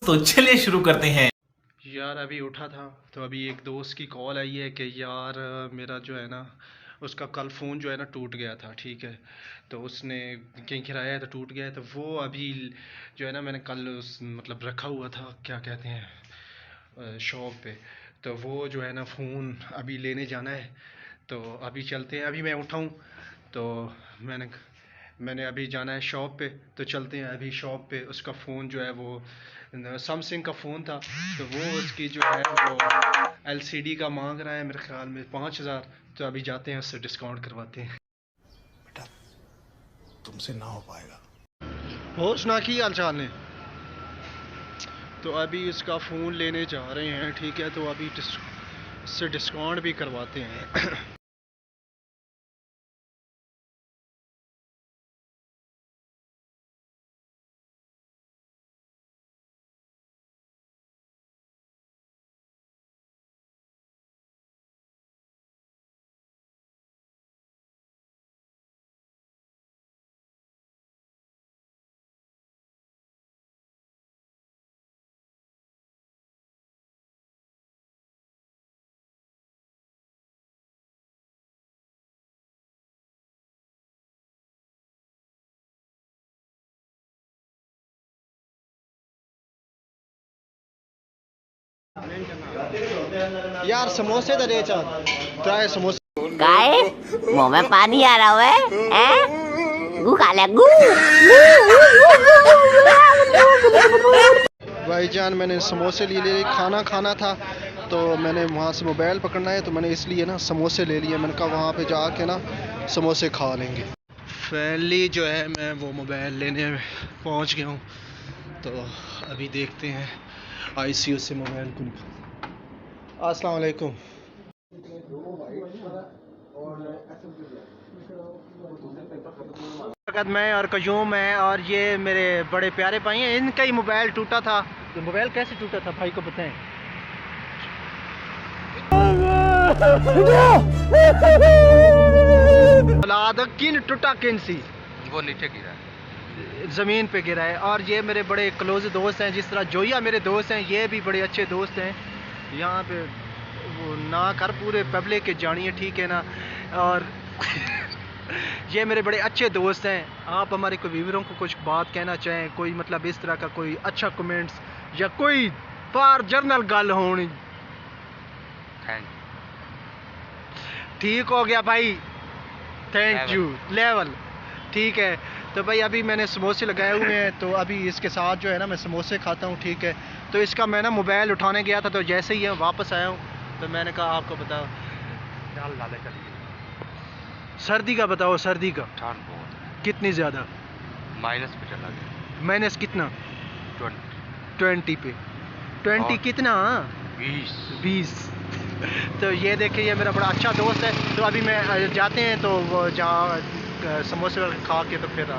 तो चलिए शुरू करते हैं। यार अभी उठा था तो अभी एक दोस्त की कॉल आई है कि यार मेरा जो है ना उसका कल फ़ोन जो है ना टूट गया था, ठीक है। तो उसने कहीं गिराया है तो टूट गया है, तो वो अभी जो है ना मैंने कल उस मतलब रखा हुआ था, क्या कहते हैं, शॉप पे। तो वो जो है ना फ़ोन अभी लेने जाना है, तो अभी चलते हैं। अभी मैं उठाऊँ तो मैंने मैंने अभी जाना है शॉप पे, तो चलते हैं अभी शॉप पे। उसका फ़ोन जो है वो सैमसंग का फ़ोन था, तो वो उसकी जो है वो एलसीडी का मांग रहा है मेरे ख्याल में 5,000। तो अभी जाते हैं उससे डिस्काउंट करवाते हैं। बेटा तुमसे ना हो पाएगा। और सुना की हाल चाल ने। तो अभी इसका फ़ोन लेने जा रहे हैं, ठीक है। तो अभी इससे डिस्काउंट भी करवाते हैं। यार समोसे तो दे चल, ट्राई समोसे। काय मुंह में पानी आ रहा है गू खा ले गू। भाईजान मैंने समोसे लिए, खाना खाना था तो मैंने वहाँ से मोबाइल पकड़ना है, तो मैंने इसलिए ना समोसे ले लिए। मैंने कहा वहाँ पे जाके ना समोसे खा लेंगे। फाइनली जो है मैं वो मोबाइल लेने पहुँच गया हूँ, तो अभी देखते हैं आईसीयू से मोबाइल को। अस्सलाम वालेकुम। मैं और कयूम है, और ये मेरे बड़े प्यारे भाई हैं। इनका ही मोबाइल टूटा था। तो मोबाइल कैसे टूटा था भाई को बताएं। औलाद किन टूटा किन सी, वो नीचे गिरा ज़मीन पे गिरा है। और ये मेरे बड़े क्लोज दोस्त हैं, जिस तरह जोया मेरे दोस्त हैं, ये भी बड़े अच्छे दोस्त हैं। यहाँ पे वो ना कर पूरे पब्लिक के जानी है, ठीक है ना। और ये मेरे बड़े अच्छे दोस्त हैं। आप हमारे कोई व्यूअरों को कुछ बात कहना चाहें, कोई मतलब इस तरह का कोई अच्छा कमेंट्स या कोई पार जर्नल गल होनी। थैंक ठीक हो गया भाई, थैंक यू लेवल, ठीक है। तो भाई अभी मैंने समोसे लगाए हुए हैं, तो अभी इसके साथ जो है ना मैं समोसे खाता हूँ, ठीक है। तो इसका मैं ना मोबाइल उठाने गया था, तो जैसे ही वापस आया हूँ तो मैंने कहा आपको बताओ चल लाले चलिए। सर्दी का बताओ, सर्दी का ठंड बहुत कितनी ज़्यादा, माइनस पे चला गया। माइनस कितना, 20 20 पे 20 और कितना 20। तो ये देखिए ये मेरा बड़ा अच्छा दोस्त है। तो अभी मैं जाते हैं तो वो जहाँ समोसे खा के तो फिर